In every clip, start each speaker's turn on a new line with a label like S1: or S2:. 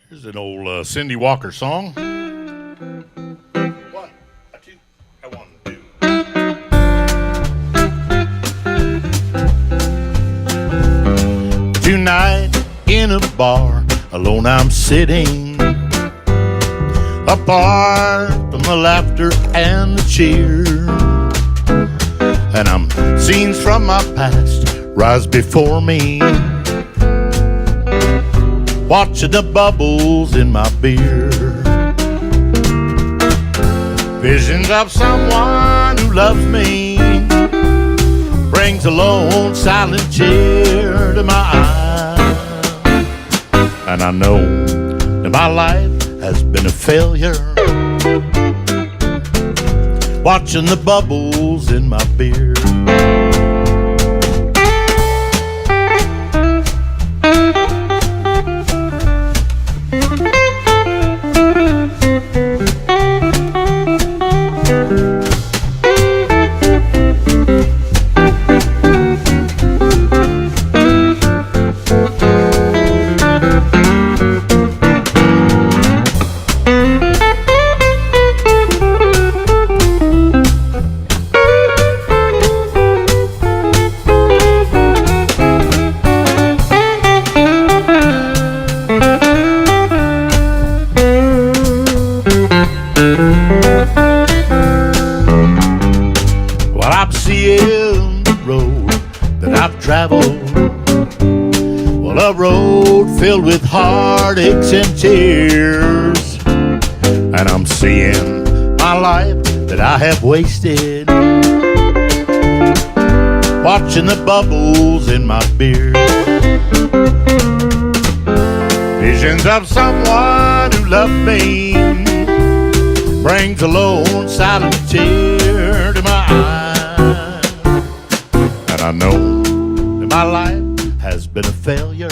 S1: Here's an old Cindy Walker song. One, a two, a one, two. Tonight in a bar, alone I'm sitting, apart from the laughter and the cheer. And I'm scenes from my past rise before me, watching the bubbles in my beer. Visions of someone who loves me brings a lone silent tear to my eye. And I know that my life has been a failure, watching the bubbles in my beer. Seeing the road that I've traveled, well, a road filled with heartaches and tears. And I'm seeing my life that I have wasted, watching the bubbles in my beer. Visions of someone who loved me brings a lone silent tear to my eye. And I know that my life has been a failure,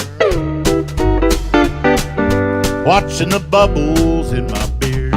S1: watching the bubbles in my beer.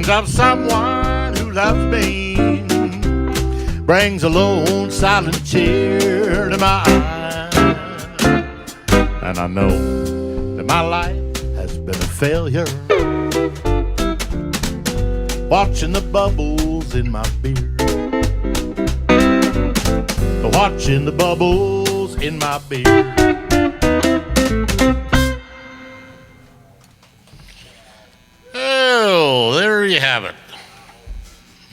S1: Of someone who loves me brings a lone silent tear to my eye. And I know that my life has been a failure, watching the bubbles in my beer. Watching the bubbles in my beer. There you have it.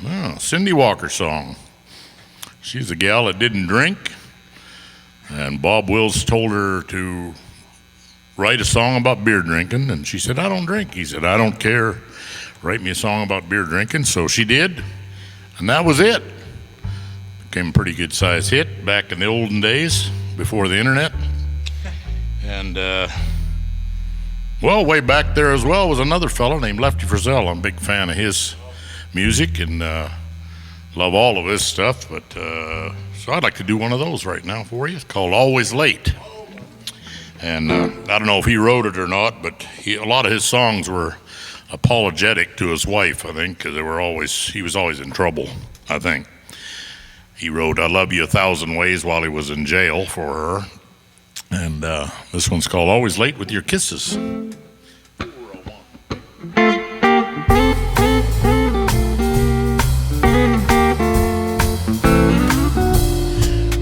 S1: Oh, Cindy Walker song. She's a gal that didn't drink, and Bob Wills told her to write a song about beer drinking, and she said, I don't drink. He said, I don't care. Write me a song about beer drinking. So she did, and that was it. Became a pretty good size hit back in the olden days before the internet. And well, way back there as well was another fellow named Lefty Frizzell. I'm a big fan of his music and love all of his stuff. But so I'd like to do one of those right now for you. It's called Always Late. And I don't know if he wrote it or not, but a lot of his songs were apologetic to his wife, I think, because he was always in trouble, I think. He wrote I Love You 1,000 Ways while he was in jail for her. And this one's called Always Late with Your Kisses.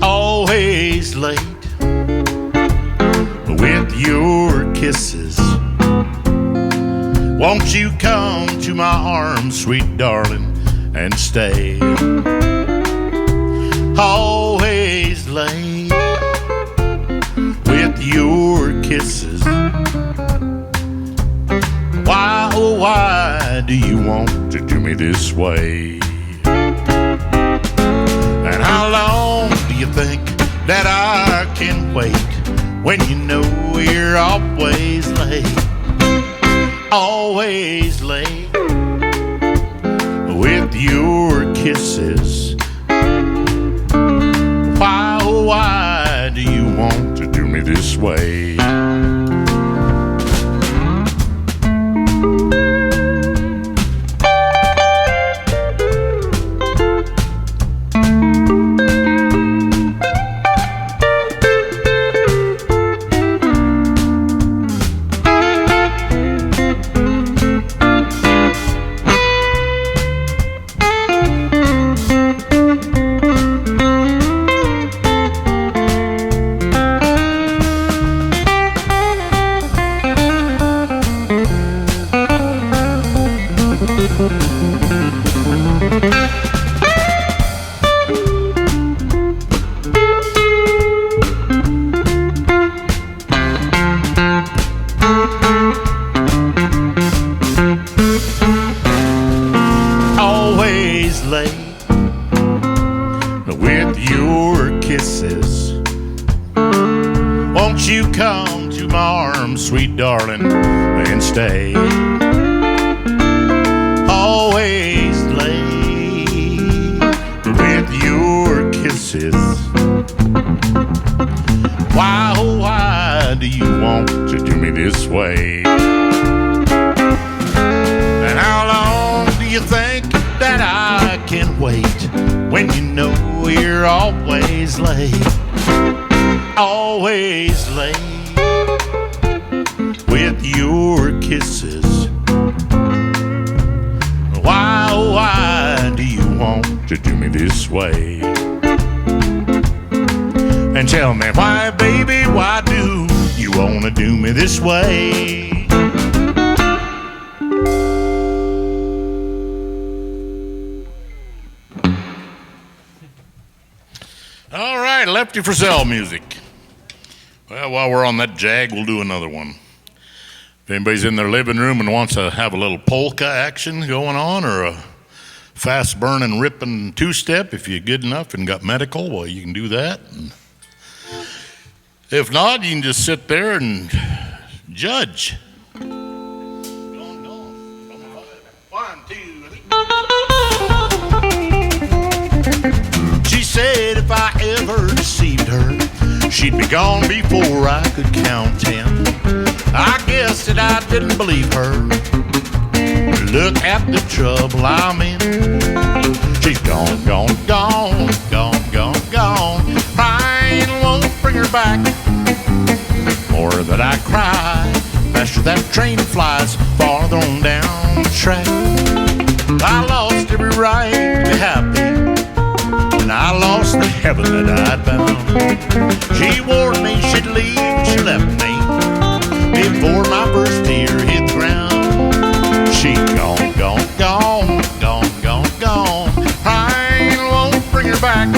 S1: Always Won't you come to my arms, sweet darling, and stay? Always late with your kisses. Why, oh why do you want to do me this way? And how long do you think that I can wait when you know you're always late? Always late with your kisses. Why, oh why do you want to do me this way? Sweet darling, and stay. Always late with your kisses. Why, oh why do you want to do me this way? And how long do you think that I can wait when you know you're always late? Always late with your kisses. Why, oh why do you want to do me this way? And tell me why, baby, why do you want to do me this way? All right, Lefty Frizzell music. Well, while we're on that jag, we'll do another one. If anybody's in their living room and wants to have a little polka action going on, or a fast burning, ripping two-step, if you're good enough and got medical, well, you can do that. And if not, you can just sit there and judge. 1, 2, 3. She said if I ever deceived her, she'd be gone before I could count 10. I guess that I didn't believe her. Look at the trouble I'm in. She's gone, gone, gone, gone, gone, gone. Crying won't bring her back. More that I cry, faster that train flies farther on down the track. I lost every right to be happy, and I lost the heaven that I'd found. She warned me she'd leave, and she left me before my first tear hit the ground. She gone, gone, gone, gone, gone, gone. Crying won't bring her back.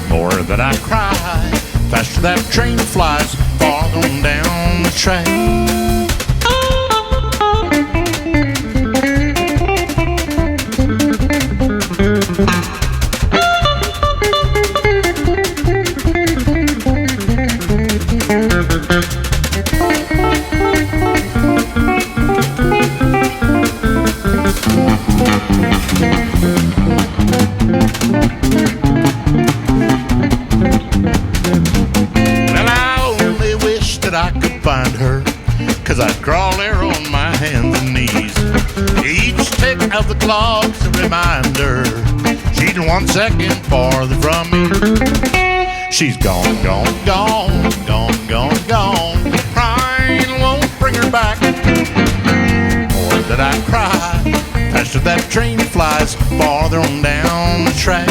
S1: More that I cry, faster that train flies farther on down the track. Find her, 'cause I'd crawl there on my hands and knees. Each tick of the clock's a reminder she's 1 second farther from me. She's gone, gone, gone, gone, gone, gone. Crying won't bring her back. More that I cry, faster that train flies farther on down the track.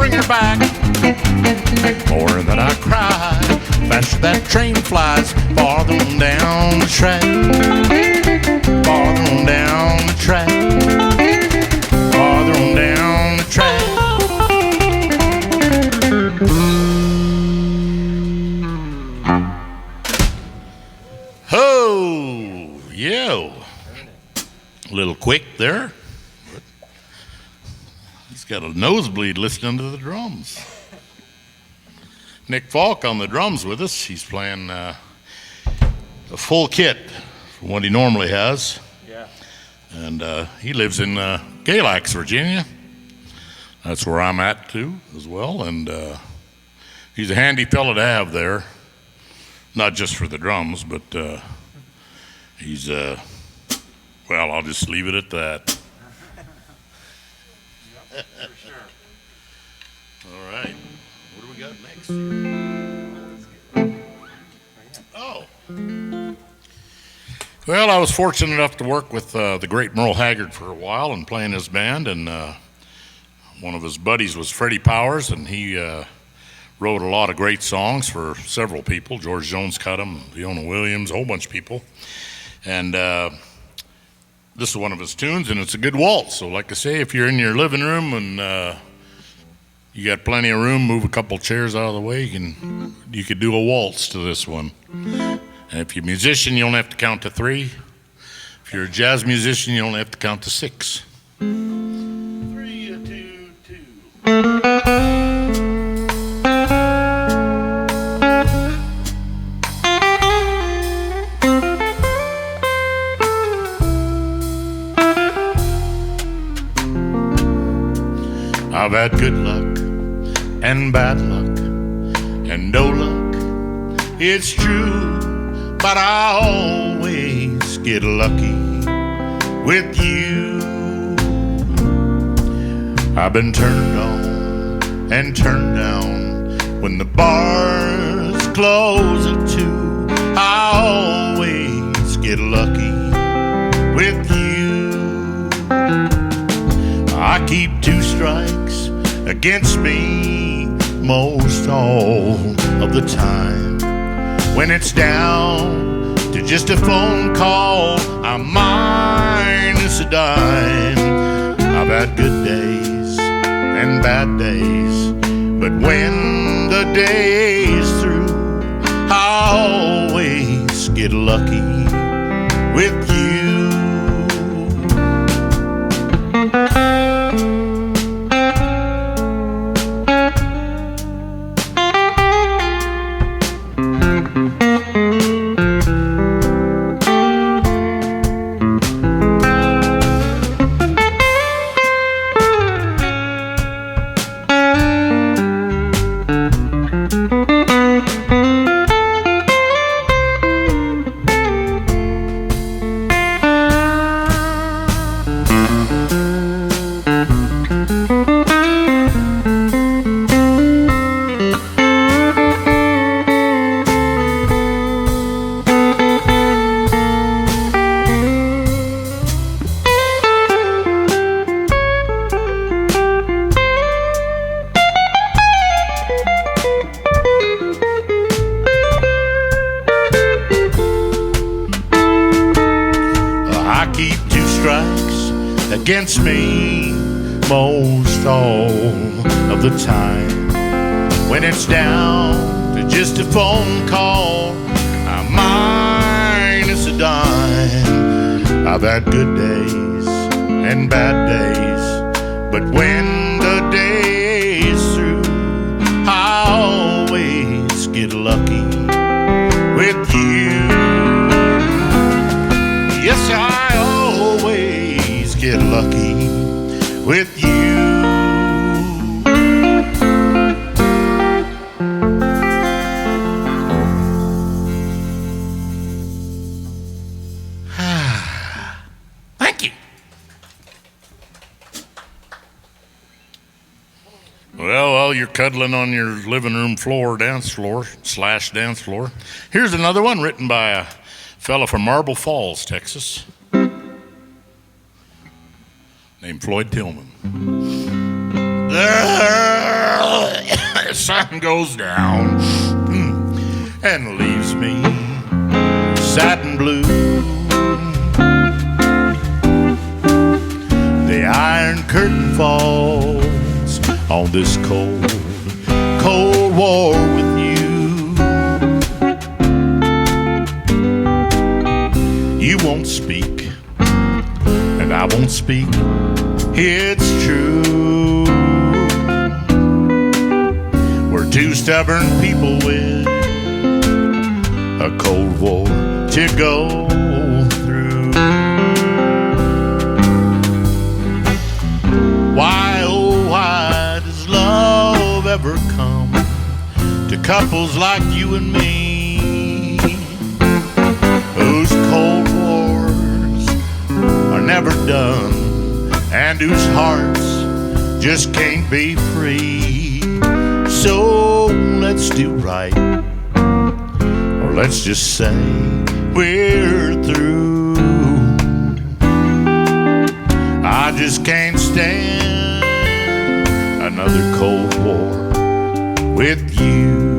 S1: bring her back. More than I cry, faster that train flies, farther on down the track, farther on down the track, farther on down the track. Ho, yo. A little quick there. He's got a nosebleed listening to the drums. Nick Falk on the drums with us. He's playing a full kit from what he normally has.
S2: Yeah.
S1: And he lives in Galax, Virginia. That's where I'm at too, as well. And he's a handy fellow to have there. Not just for the drums, but he's, well, I'll just leave it at that.
S2: Yep, for sure.
S1: All right. What do we got next? Oh. Well, I was fortunate enough to work with the great Merle Haggard for a while and play in his band, and one of his buddies was Freddie Powers, and he wrote a lot of great songs for several people. George Jones cut them, Leona Williams, a whole bunch of people. And this is one of his tunes, and it's a good waltz. So like I say, if you're in your living room and you got plenty of room, move a couple chairs out of the way, you could do a waltz to this one. And if you're a musician, you only have to count to 3. If you're a jazz musician, you only have to count to 6. 3, 2, 2. I've had good luck and bad luck and no luck, it's true, but I always get lucky with you. I've been turned on and turned down when the bars close at 2. I always get lucky with you. I keep 2 strikes against me most all of the time. When it's down to just a phone call, I'm minus a dime. I've had good days and bad days, but when the day is through, I always get lucky with you. Against me most all of the time. When it's down to just a phone call, I'm minus a dime. I've had good days and bad days, but when the day is through, I always get lucky with you. Yes, I always get lucky with you. Thank you. Well, while you're cuddling on your living room floor, dance floor, here's another one written by a fella from Marble Falls, Texas, named Floyd Tillman. There's sun goes down and leaves me sad and blue. The Iron Curtain falls on this cold, cold war with you. You won't speak, and I won't speak. It's true. We're two stubborn people with a cold war to go through. Why, oh, why does love ever come to couples like you and me? Whose cold wars are never done and whose hearts just can't be free. So let's do right, or let's just say we're through. I just can't stand another cold war with you.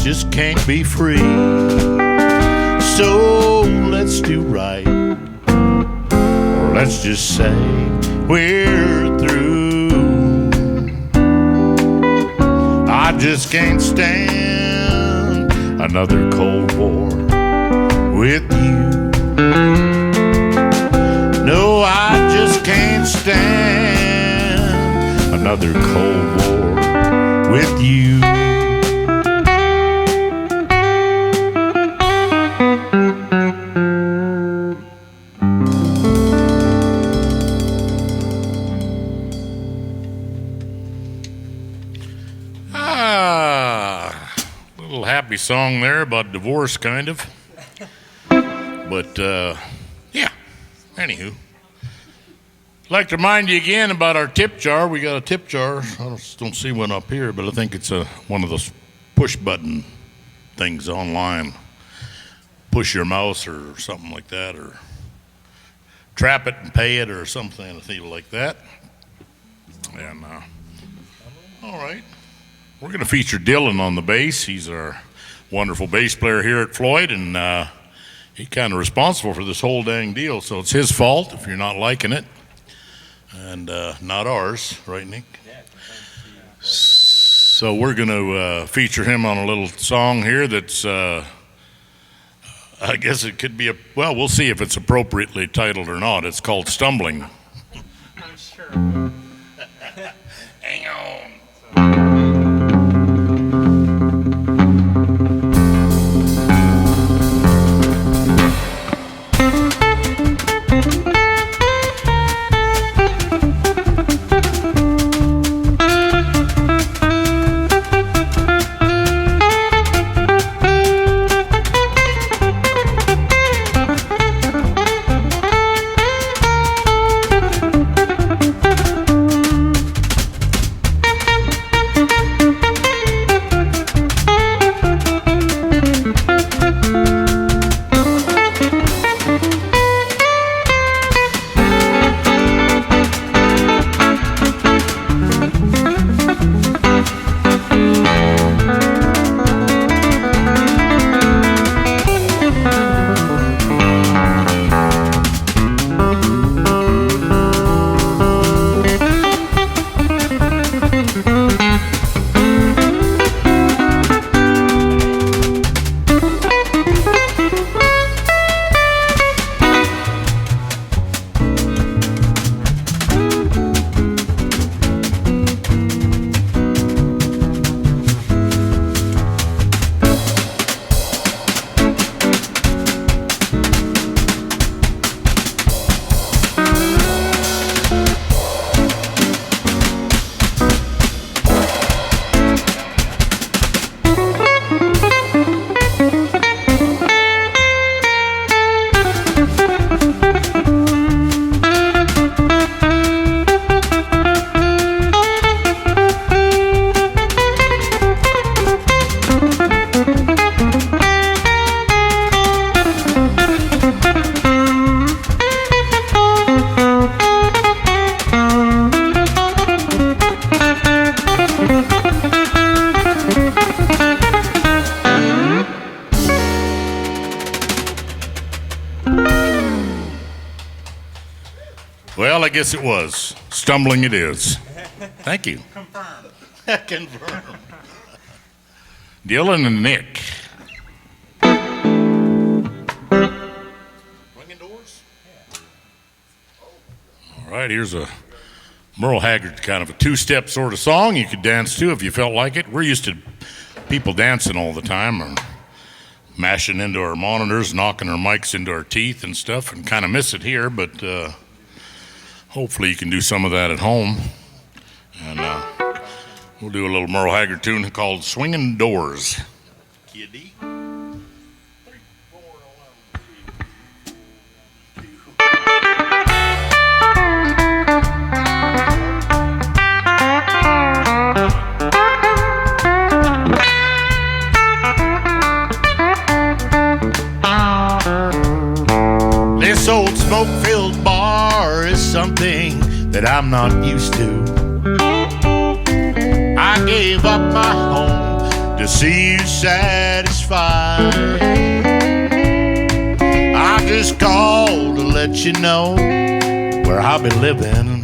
S1: Just can't be free. So let's do right, or let's just say we're through. I just can't stand another cold war with you. No, I just can't stand another cold war with you. Happy song there about divorce, kind of. But, yeah. Anywho. I'd like to remind you again about our tip jar. We got a tip jar. I just don't see one up here, but I think it's one of those push-button things online. Push your mouse or something like that, or trap it and pay it or something, I think like that. And, all right. We're going to feature Dylan on the bass. He's our wonderful bass player here at Floyd, and he's kind of responsible for this whole dang deal, so it's his fault if you're not liking it, and not ours, right, Nick? So we're going to feature him on a little song here that's, I guess it could be well, we'll see if it's appropriately titled or not. It's called Stumbling.
S2: I'm sure.
S1: Hang on. Well, I guess it was. Stumbling it is. Thank you.
S2: Confirmed.
S1: Confirmed. Dylan and Nick. Swinging doors? All right, here's a Merle Haggard kind of a two-step sort of song you could dance to if you felt like it. We're used to people dancing all the time or mashing into our monitors, knocking our mics into our teeth and stuff, and kind of miss it here, but hopefully you can do some of that at home. And we'll do a little Merle Haggard tune called Swinging Doors. Kitty. This old smoke-filled bar is something that I'm not used to. I gave up my home to see you satisfied. I just called to let you know where I'll be living.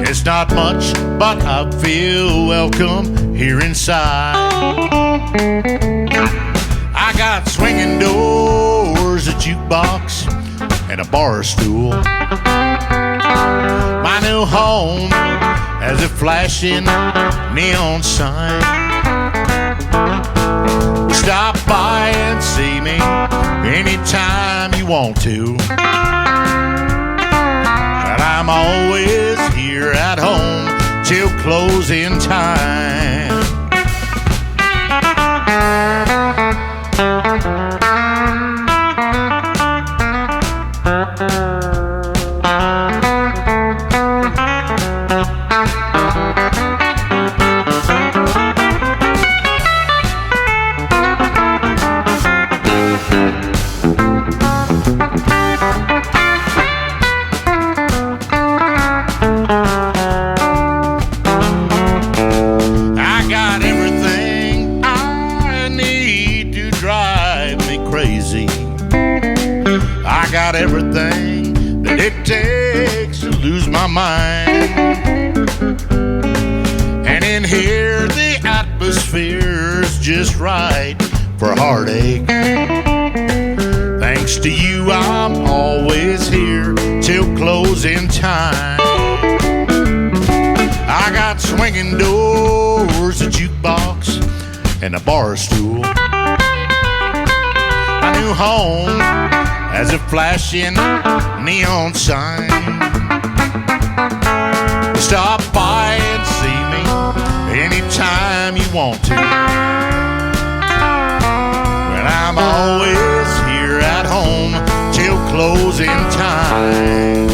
S1: It's not much, but I feel welcome here inside. I got swinging doors, a jukebox, and a bar stool. My new home has a flashing neon sign. Stop by and see me anytime you want to. And I'm always here at home till closing time. I got everything I need to drive me crazy. I got everything that it takes to lose my mind. And in here the atmosphere's just right for a heartache. Thanks to you I'm always here till closing time. I got swinging doors, a jukebox, and a bar stool. My new home has a flashing neon sign. Stop by and see me anytime you want to. And I'm always here at home till closing time.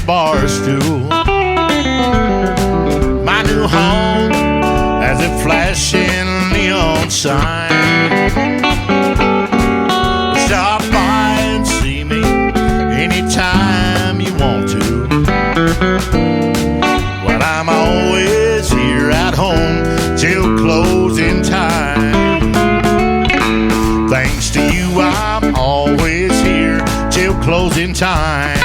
S1: Bar stool. My new home has a flashing neon sign. Stop by and see me anytime you want to. Well, I'm always here at home till closing time. Thanks to you, I'm always here till closing time.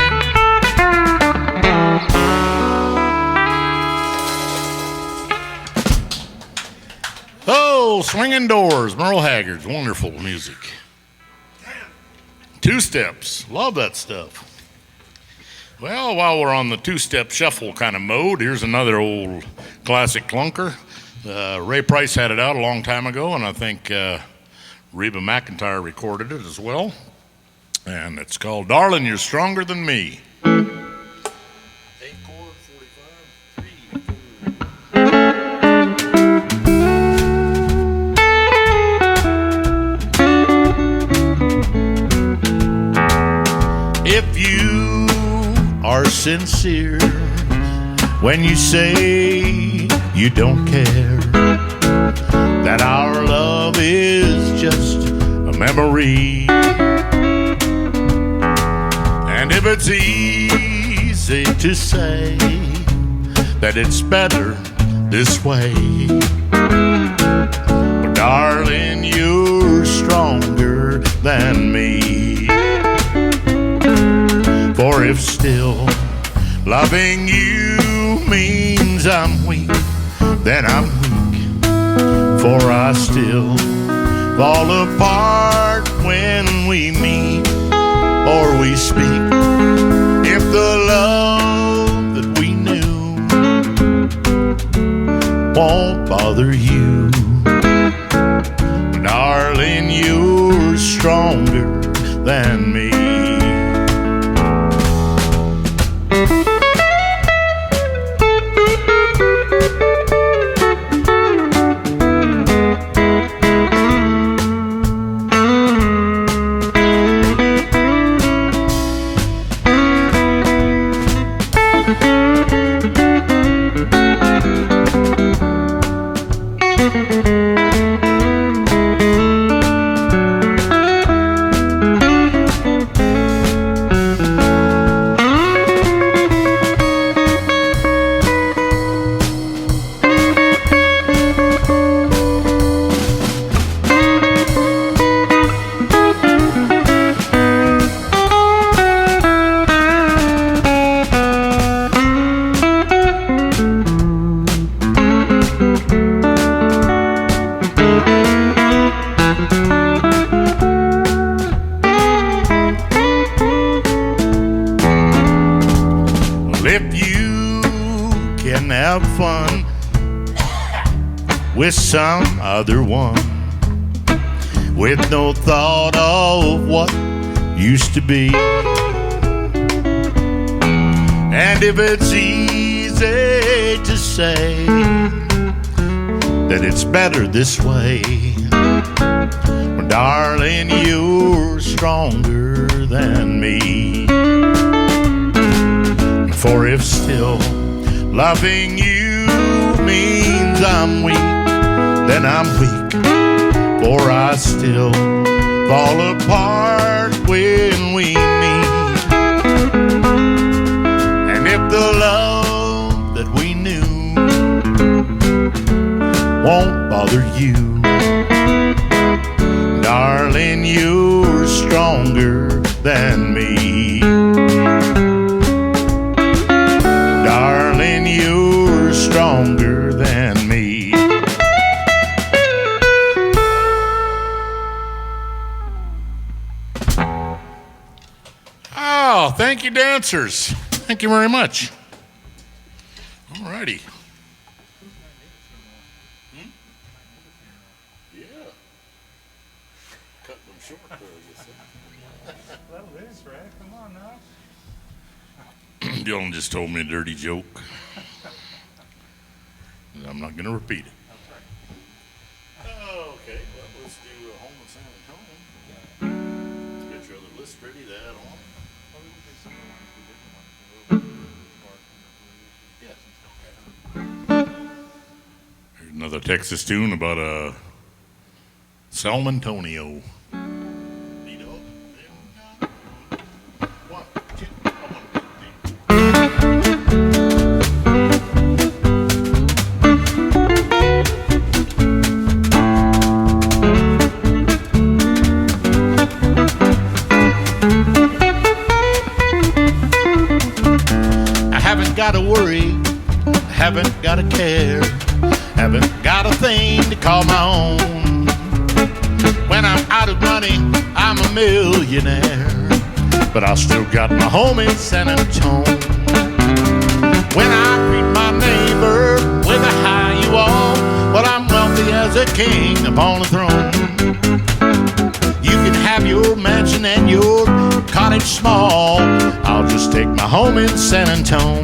S1: Oh, Swinging Doors, Merle Haggard's wonderful music. Two steps, love that stuff. Well, while we're on the two-step shuffle kind of mode, here's another old classic clunker. Ray Price had it out a long time ago, and I think Reba McEntire recorded it as well. And it's called Darling, You're Stronger Than Me.
S3: sincere when you say you don't care, that our love is just a memory. And if it's easy to say that it's better this way, but darling, you're stronger than me. For if still loving you means I'm weak, then I'm weak, for I still fall apart when we meet or we speak. If the love that we knew won't bother you, darling, you're stronger than me. Have fun with some other one, with no thought of what used to be. And if it's easy to say that it's better this way, well, darling, you're stronger than me. For if still loving you means I'm weak, then I'm weak, for I still fall apart when we meet. And if the love that we knew won't bother you, darling, you're stronger than me. Darling, you're stronger than me.
S1: Oh, thank you, dancers. Thank you very much. All righty. Yeah. Cut them short there, you see.
S2: Well, Liz, right? Come on now.
S1: Dylan just told me a dirty joke. I'm not going to repeat it. Oh, okay. Well, let's do Home of San Antonio. Let's get your other list ready to add on. Yes. Here's another Texas tune about a San Antonio.
S3: Gotta worry, haven't gotta care, haven't got a thing to call my own. When I'm out of money, I'm a millionaire, but I still got my home in San Antonio. When I greet my neighbor with a hi you all, well, I'm wealthy as a king upon a throne. You can have your mansion and your cottage small, I'll just take my home in San Antonio.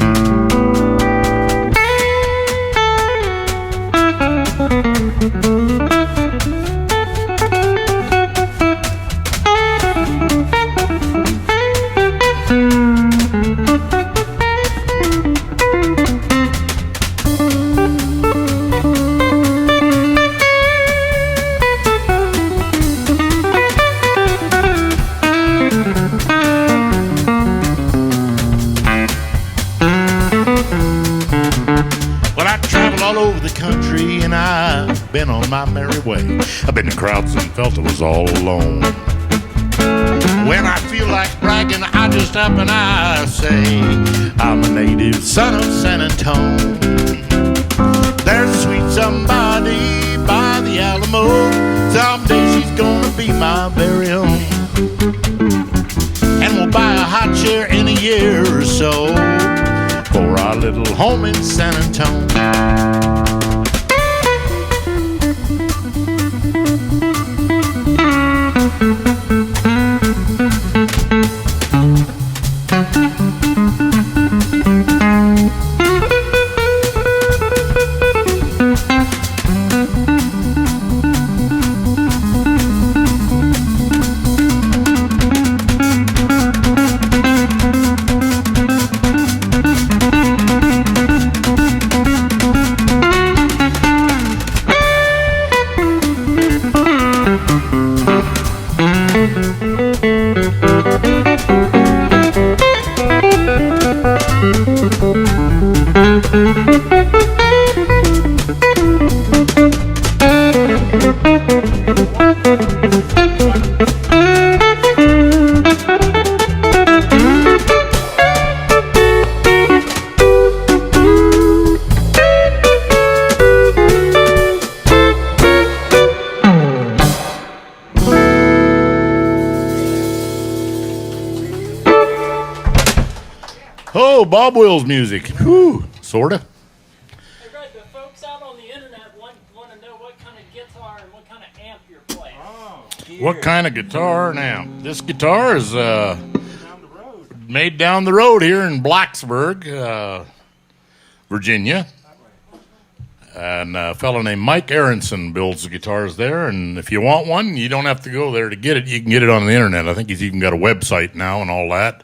S3: my merry way. I've been in crowds and felt I was all alone. When I feel like bragging, I just up and I say, I'm a native son of San Antone. There's a sweet somebody by the Alamo. Someday she's gonna be my very own. And we'll buy a hot chair in a year or so for our little home in San Antone. Oh, Bob Wills music. Whew, sorta.
S4: Hey, Redd, the folks out on the internet want to know what kind of guitar and what kind of amp you're playing.
S3: What kind of guitar and amp? This guitar is
S2: Down the road.
S3: made down the road here in Blacksburg, Virginia. And a fellow named Mike Aronson builds the guitars there. And if you want one, you don't have to go there to get it. You can get it on the internet. I think he's even got a website now and all that.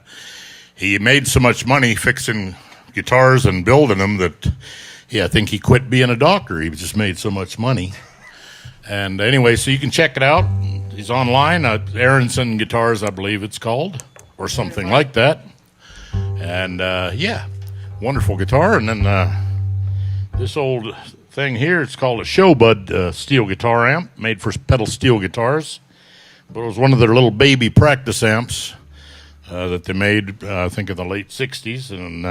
S3: He made so much money fixing guitars and building them that, I think he quit being a doctor. He just made so much money. And anyway, so you can check it out. He's online, Aronson Guitars, I believe it's called, or something like that. And, wonderful guitar. And then this old thing here, it's called a Showbud steel guitar amp, made for pedal steel guitars. But it was one of their little baby practice amps that they made, I think, in the late 60s. And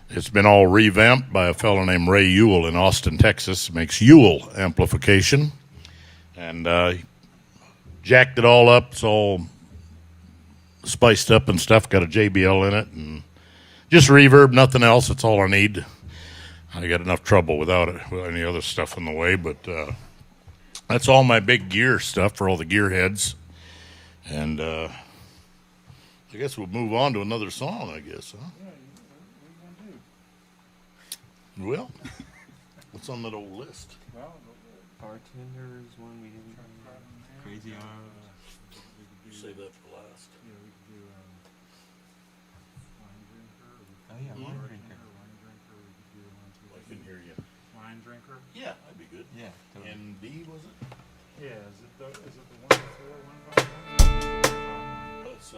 S3: it's been all revamped by a fellow named Ray Ewell in Austin, Texas. Makes Ewell amplification. And jacked it all up. It's all spiced up and stuff. Got a JBL in it. And just reverb, nothing else. That's all I need. I got enough trouble without it, with any other stuff in the way. But that's all my big gear stuff for all the gearheads. And I guess we'll move on to another song, I guess, huh?
S2: Yeah, what are you going to do?
S3: Well, what's on that old list?
S2: Well,
S5: Bartender is one we didn't. Crazy Arms.
S3: Save that for last.
S2: yeah, we could do wine drinker.
S5: Oh yeah, wine drinker.
S2: Wine drinker. We could do
S3: I can hear you.
S2: wine drinker.
S3: Yeah, that'd be good.
S5: Yeah. Totally.
S3: And D, was it?
S2: Yeah, is it the one before 151?
S3: It's,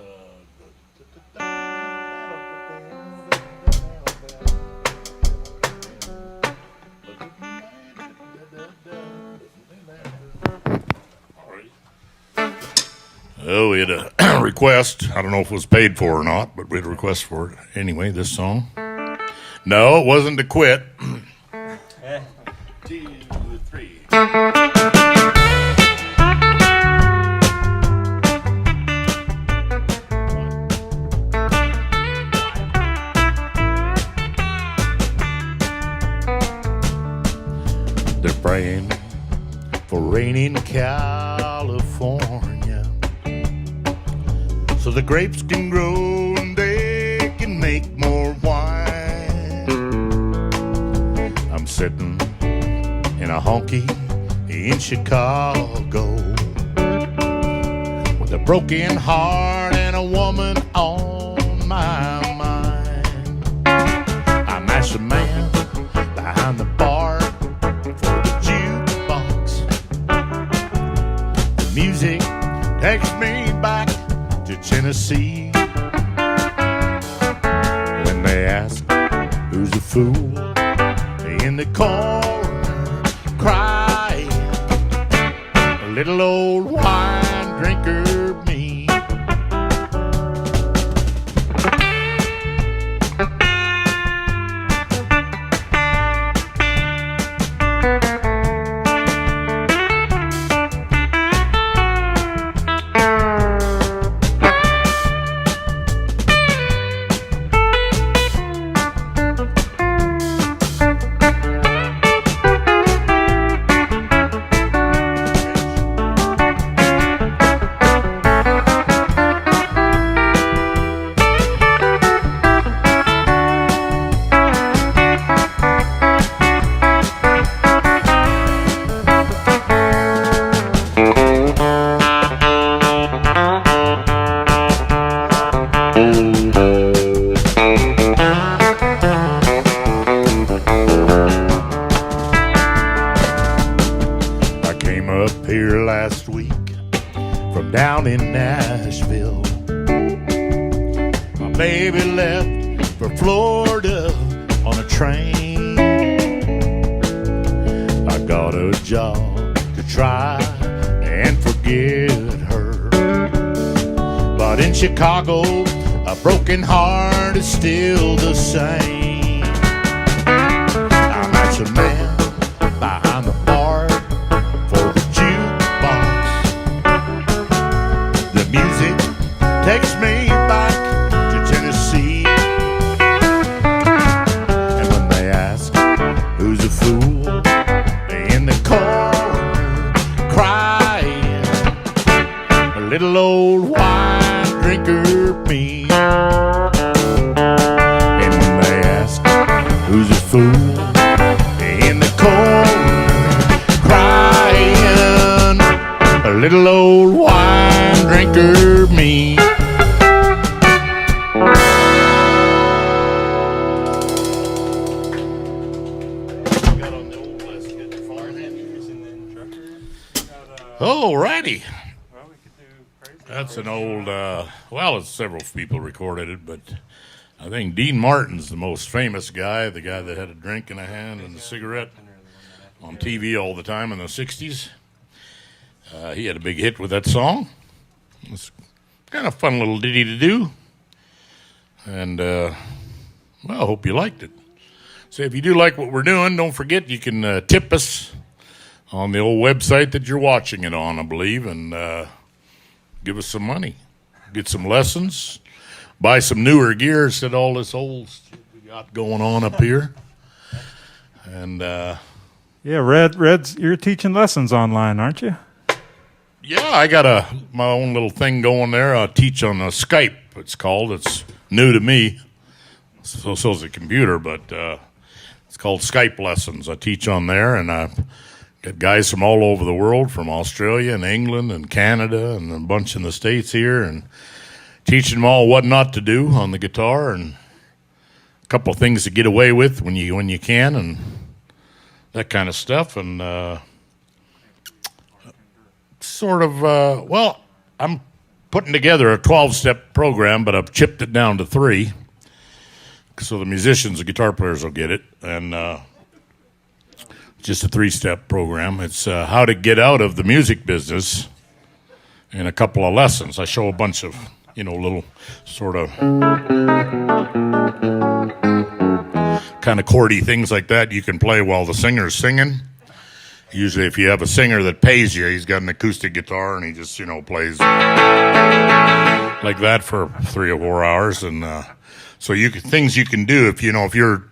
S3: Oh, we had a request. I don't know if it was paid for or not, but we had a request for it. Anyway, this song. No, it wasn't to quit. 2, 3. They're praying for rain in California, so the grapes can grow and they can make more wine. I'm sitting in a honky in Chicago with a broken heart and a woman on my mind. I'm as a man behind the bar for the jukebox. The music takes me back to Tennessee. When they ask who's a fool in the corner crying little old wine drinker me. Here last week from down in Nashville. My baby left for Florida on a train. I got a job to try and forget her, but in Chicago a broken heart is still the same. I met a man behind the bar for the jukebox. The music takes me back to Tennessee. And when they ask who's a fool in the corner crying, a little old wine drinker me. And when they ask who's a fool in the corner crying, a little old wine drinker me. Oh, righty.
S2: Well, we could do crazy.
S1: That's an old, well, it's several people recorded it, but I think Dean Martin's the most famous guy, the guy that had a drink in a hand and a cigarette on TV all the time in the 60s. He had a big hit with that song. It's kind of a fun little ditty to do. And, well, I hope you liked it. So if you do like what we're doing, don't forget you can tip us on the old website that you're watching it on, I believe, and give us some money. Get some lessons. Buy some newer gear instead of all this old shit we got going on up here. And,
S2: Yeah, Redd, you're teaching lessons online, aren't you?
S1: yeah, I got my own little thing going there. I teach on Skype, it's called. It's new to me. So's a computer, but it's called Skype Lessons. I teach on there, and I got guys from all over the world, from Australia and England and Canada and a bunch in the States here, and teaching them all what not to do on the guitar and a couple of things to get away with when you can and that kind of stuff. And sort of, well, I'm putting together a 12-step program, but I've chipped it down to 3 so the musicians, the guitar players will get it. And just a 3-step program. It's how to get out of the music business in a couple of lessons. I show a bunch of, little sort of kind of chordy things like that you can play while the singer's singing. Usually if you have a singer that pays you, he's got an acoustic guitar and he just, plays like that for 3 or 4 hours. And so things you can do if you're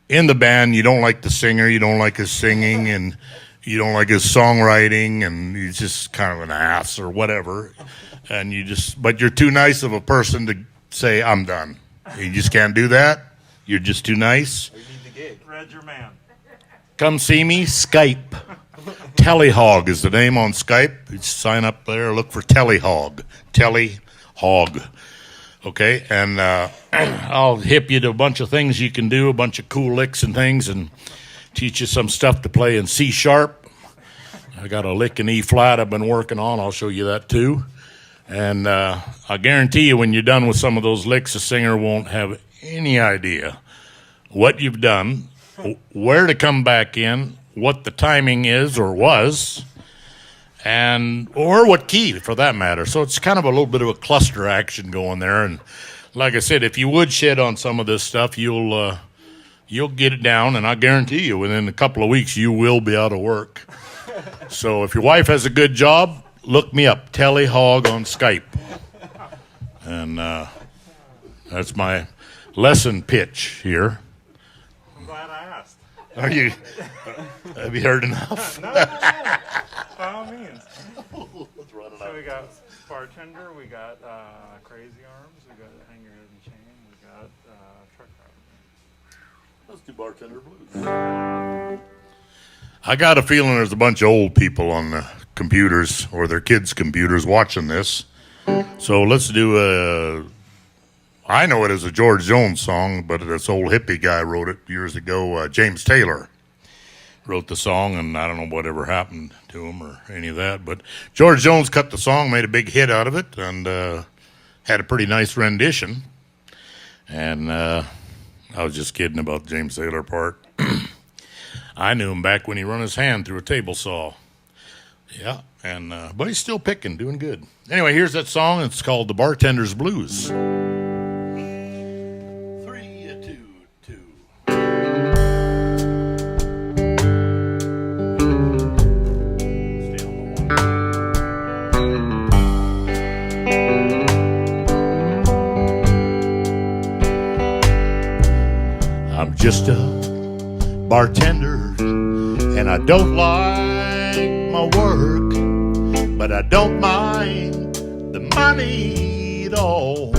S1: in the band, you don't like the singer, you don't like his singing, and you don't like his songwriting, and he's just kind of an ass or whatever, and but you're too nice of a person to say, I'm done. You just can't do that. You're just too nice.
S2: Redd's your man.
S1: Come see me, Skype. Telehog is the name on Skype. You sign up there, look for Telehog. Telehog. Okay, and I'll hip you to a bunch of things you can do, a bunch of cool licks and things, and teach you some stuff to play in C sharp. I got a lick in E flat I've been working on. I'll show you that too. And I guarantee you when you're done with some of those licks, the singer won't have any idea what you've done, where to come back in, what the timing is or was, and or what key for that matter. So it's kind of a little bit of a cluster action going there. And like I said, if you would shed on some of this stuff, you'll get it down, and I guarantee you within a couple of weeks you will be out of work. So if your wife has a good job, look me up, Telly Hog on Skype. And that's my lesson pitch here.
S2: I'm glad I asked.
S1: Are you? Have you heard enough?
S2: No, by all means. So we got Bartender, we got Crazy Arms, we got Hang Your Head and Chain, we got Truck Driver.
S1: Let's do Bartender Blues. I got a feeling there's a bunch of old people on the computers or their kids' computers watching this. So let's do I know it as a George Jones song, but this old hippie guy wrote it years ago. James Taylor wrote the song, and I don't know whatever happened to him or any of that. But George Jones cut the song, made a big hit out of it, and had a pretty nice rendition. And I was just kidding about the James Taylor part. I knew him back when he run his hand through a table saw. Yeah, and but he's still picking, doing good. Anyway, here's that song. It's called The Bartender's Blues. 3, 2, 2. Stay on the one. I'm just a bartender, and I don't like my work, but I don't mind the money at all.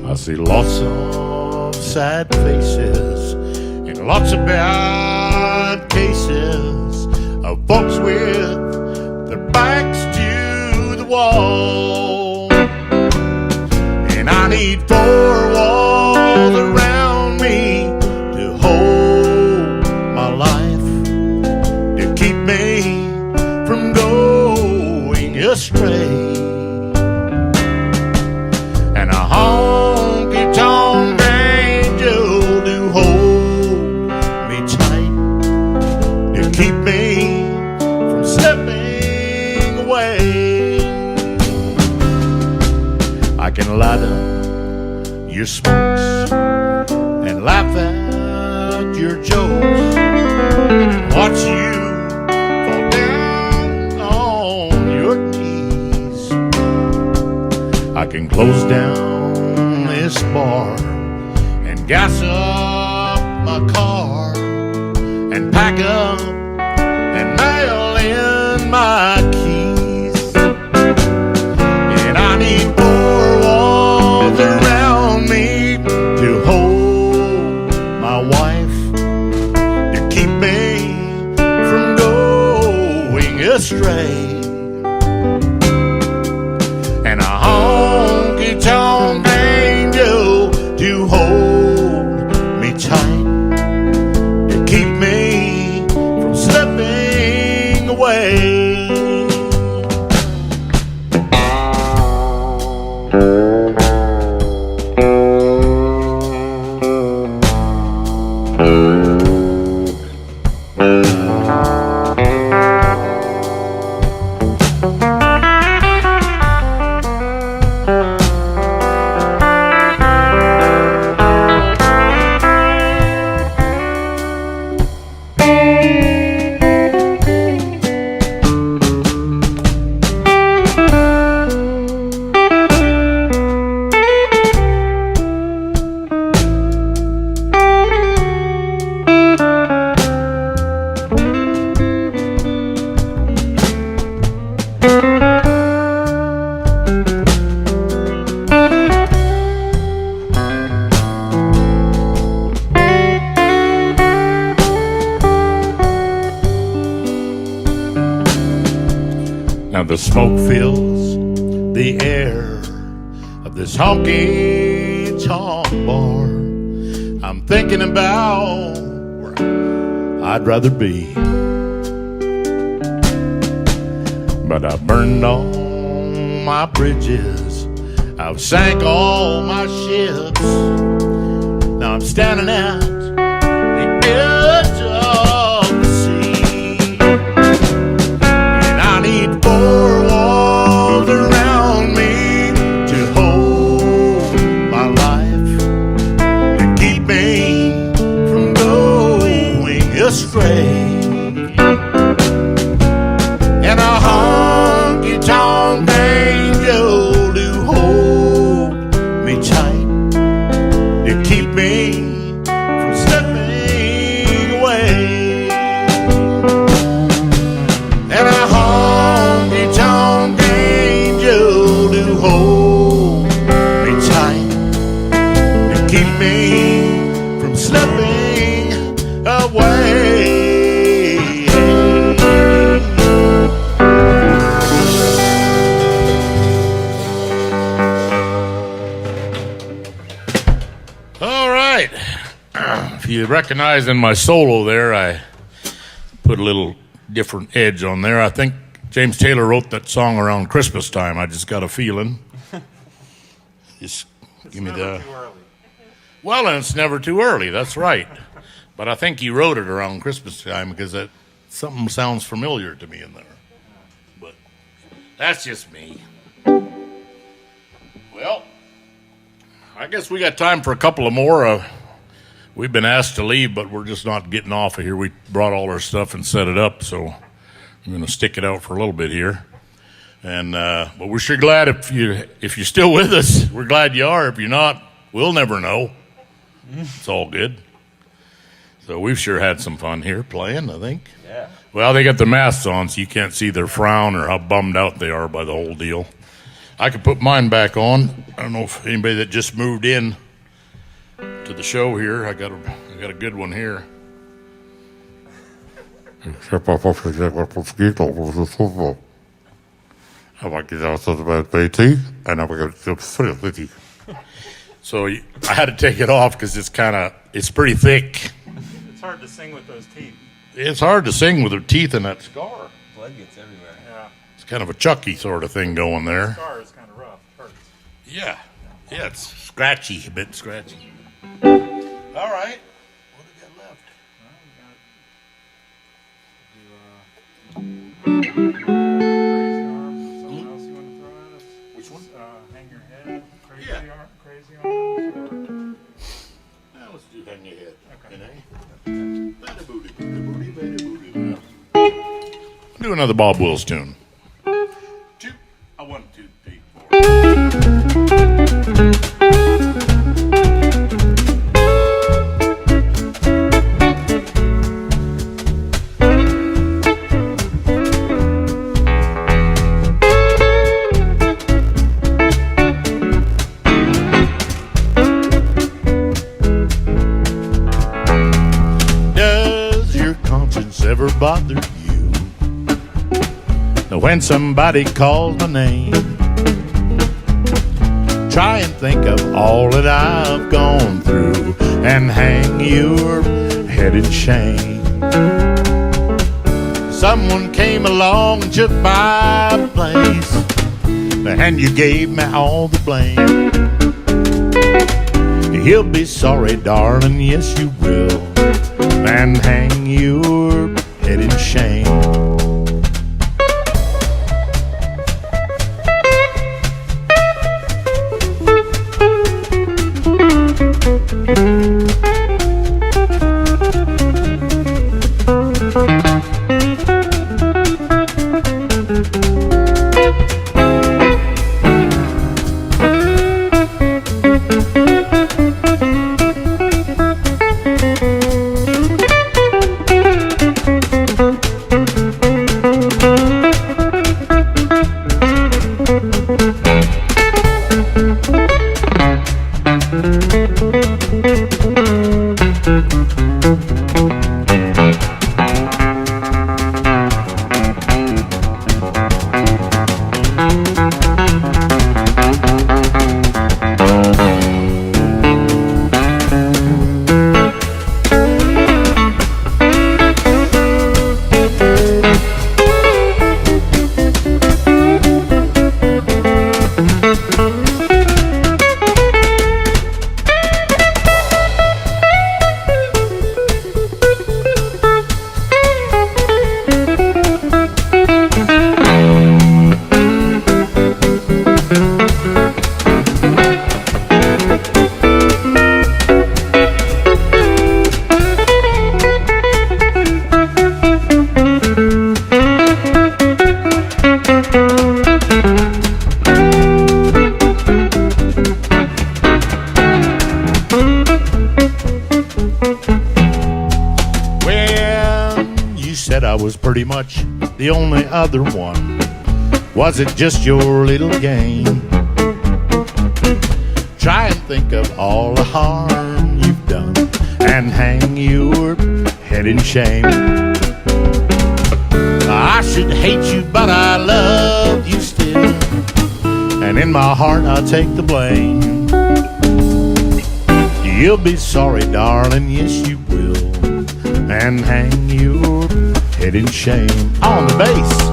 S1: I see lots of sad faces and lots of bad cases of folks with their backs to the wall. And I need 4 walls around me to hold my life, to keep me from going astray. And a honky-tonk angel to hold me tight, to keep me from slipping away. I can light up your smokes and laugh at your jokes and watch you fall down on your knees. I can close down this bar and gas up my car and pack up and mail in my keys. And I need 4 walls around me to hold my wife, to keep me from going astray. And a honky-tonk angel to hold me tight, to keep me from slipping away. Now the smoke fills the air of this honky-tonk bar. I'm thinking about where I'd rather be, but I've burned all my bridges, I've sank all my ships. Now I'm standing at the edge of the sea. you recognize in my solo there, I put a little different edge on there. I think James Taylor wrote that song around Christmas time. I just got a feeling. Just give me the.
S2: Too early.
S1: Well, and it's never too early. That's right. But I think he wrote it around Christmas time because something sounds familiar to me in there. But that's just me. Well, I guess we got time for a couple of more. We've been asked to leave, but we're just not getting off of here. We brought all our stuff and set it up, so I'm going to stick it out for a little bit here. And but we're sure glad if you're still with us. We're glad you are. If you're not, we'll never know. It's all good. So we've sure had some fun here playing, I think.
S5: Yeah.
S1: Well, they got their masks on, so you can't see their frown or how bummed out they are by the whole deal. I could put mine back on. I don't know if anybody that just moved in to the show here. I got a good one here. So I had to take it off because it's pretty thick.
S2: It's hard to sing with those teeth.
S1: It's hard to sing with her teeth in that scar.
S5: Blood gets everywhere.
S2: Yeah.
S1: It's kind of a Chucky sort of thing going there.
S2: The scar is kind of rough. It hurts.
S1: Yeah, it's scratchy, a bit scratchy. All right. What do we got left?
S2: Well, we got crazy arms. Something else you want to throw at us?
S1: Which one?
S2: Hang your head. Crazy
S1: Yeah.
S2: crazy arms.
S1: Now let's do hang your head.
S2: Okay.
S1: Bada booty, booty, booty, bada booty. Do another Bob Wills tune. 1, 2, 3, 4. Does your conscience ever bother you? When somebody calls my name, try and think of all that I've gone through and hang your head in shame. Someone came along and took my place, and you gave me all the blame. You'll be sorry, darling, yes you will, and hang your head in shame. Was pretty much the only other one. Was it just your little game? Try and think of all the harm you've done and hang your head in shame. I should hate you, but I love you still, and in my heart I take the blame.
S3: You'll be sorry, darling, yes you will, and hang your head in shame. On the bass.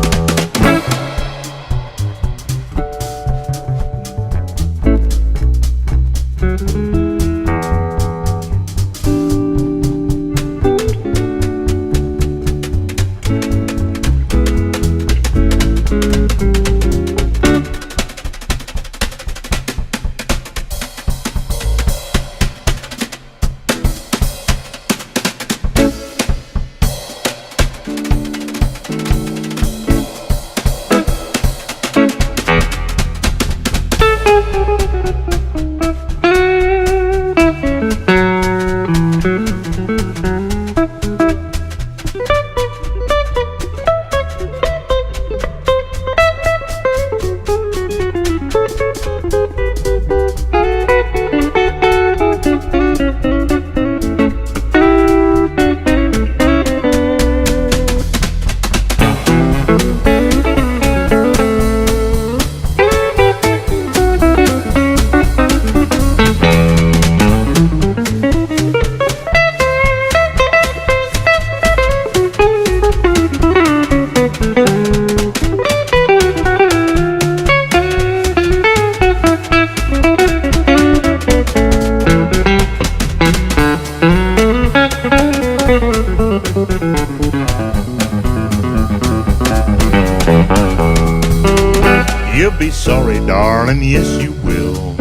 S3: You'll be sorry, darling, yes you will,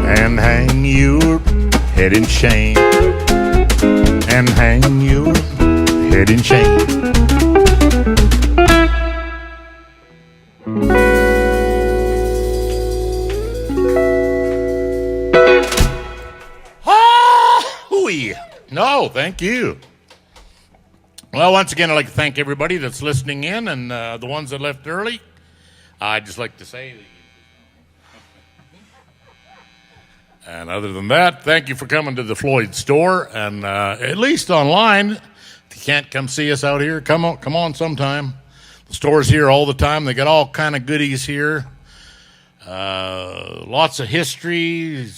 S3: and hang your head in shame, and hang your head in shame. Ah-hoo-wee. No, thank you. Well, once again, I'd like to thank everybody that's listening in, and the ones that left early. I'd just like to say, and other than that, thank you for coming to the Floyd store, and at least online. If you can't come see us out here, come on sometime. The store's here all the time. They got all kind of goodies here. Lots of history.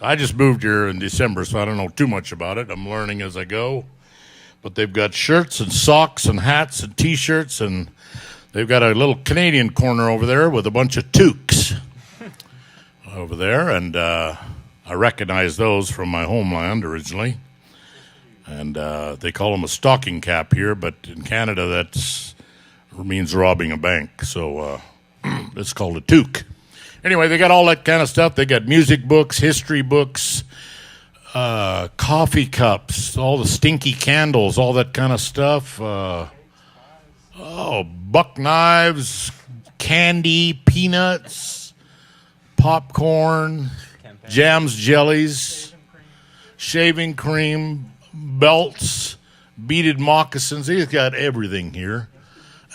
S3: I just moved here in December, so I don't know too much about it. I'm learning as I go. But they've got shirts and socks and hats and T-shirts, and they've got a little Canadian corner over there with a bunch of toques over there, and I recognize those from my homeland originally. And they call them a stocking cap here, but in Canada that means robbing a bank, so it's called a toque. Anyway, they got all that kind of stuff. They got music books, history books, coffee cups, all the stinky candles, all that kind of stuff. Buck knives, candy, peanuts, popcorn, jams, jellies, shaving cream, belts, beaded moccasins. He's got everything here.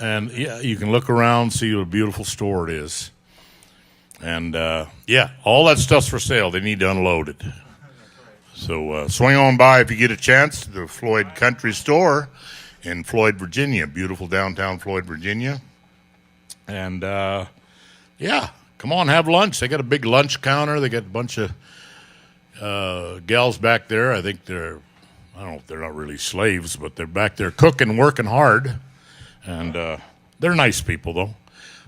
S3: And yeah, you can look around, see what a beautiful store it is. And yeah, all that stuff's for sale. They need to unload it. So swing on by if you get a chance to the Floyd Country Store in Floyd, Virginia. Beautiful downtown Floyd, Virginia. And yeah, come on, have lunch. They got a big lunch counter. They got a bunch of gals back there. I think I don't know if they're not really slaves, but they're back there cooking, working hard. And they're nice people, though.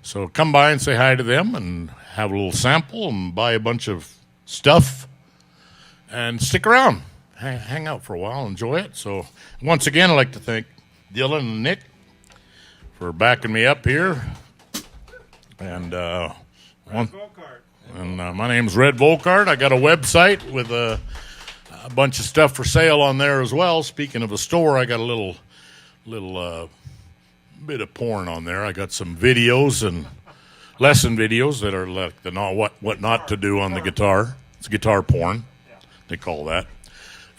S3: So come by and say hi to them and have a little sample and buy a bunch of stuff and stick around. Hang out for a while, enjoy it. So once again, I'd like to thank Dylan and Nick for backing me up here. And my name's Redd Volkaert. I got a website with a bunch of stuff for sale on there as well. Speaking of a store, I got a little bit of porn on there. I got some videos and lesson videos that are like the what not to do on the guitar. It's guitar porn, they call that.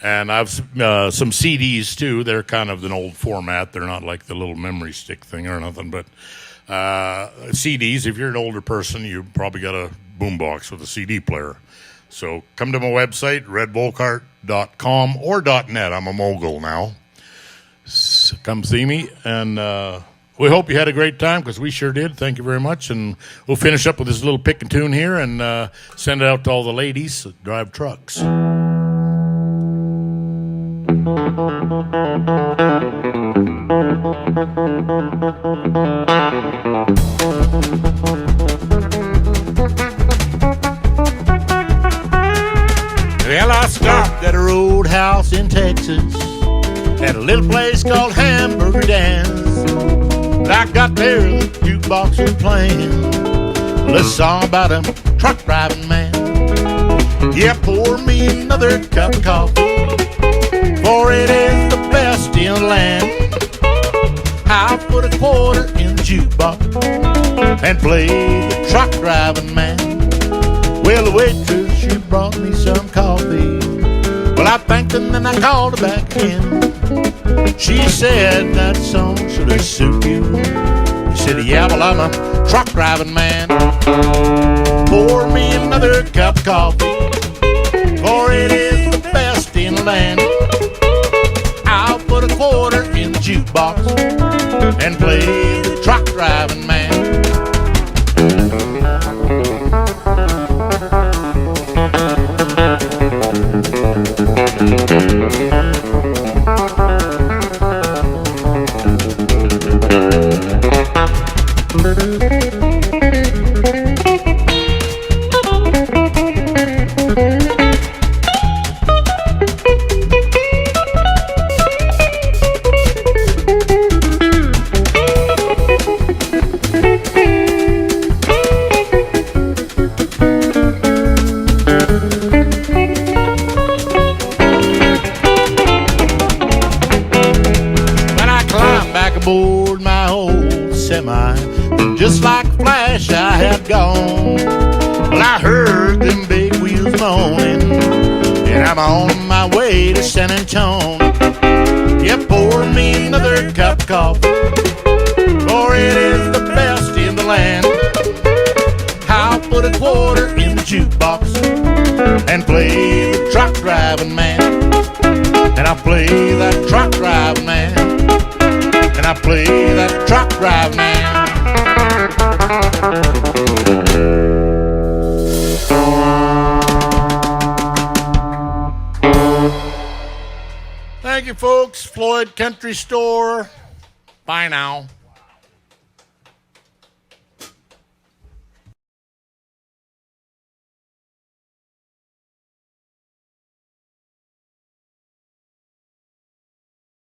S3: And I've some CDs too. They're kind of an old format. They're not like the little memory stick thing or nothing. But CDs, if you're an older person, you probably got a boombox with a CD player. So come to my website, reddvolkaert.com or .net. I'm a mogul now. So come see me, and we hope you had a great time, because we sure did. Thank you very much, and we'll finish up with this little pick and tune here and send it out to all the ladies that drive trucks. Well, I stopped at a roadhouse in Texas at a little place called Hamburger Dance. But I got there, the jukebox was playing a song about a truck driving man. Yeah, pour me another cup of coffee, for it is the best in the land. I'll put a quarter in the jukebox and play the truck driving man. Well, the waitress, she brought me some coffee. Well, I thanked her and then I called her back in. She said that song should have suit you. She said, yeah, well, I'm a truck driving man. Pour me another cup of coffee, for it is the best in the land. I'll put a quarter in the jukebox and play the truck driving man. Aboard my old semi, just like a flash I had gone. Well, I heard them big wheels moaning, and I'm on my way to San Antonio. Yeah, pour me another cup of coffee, for it is the best in the land. I'll put a quarter in the jukebox and play the truck driving man. And I'll play that truck driving man. And I play that truck drive man. Thank you, folks. Floyd Country Store. Bye now.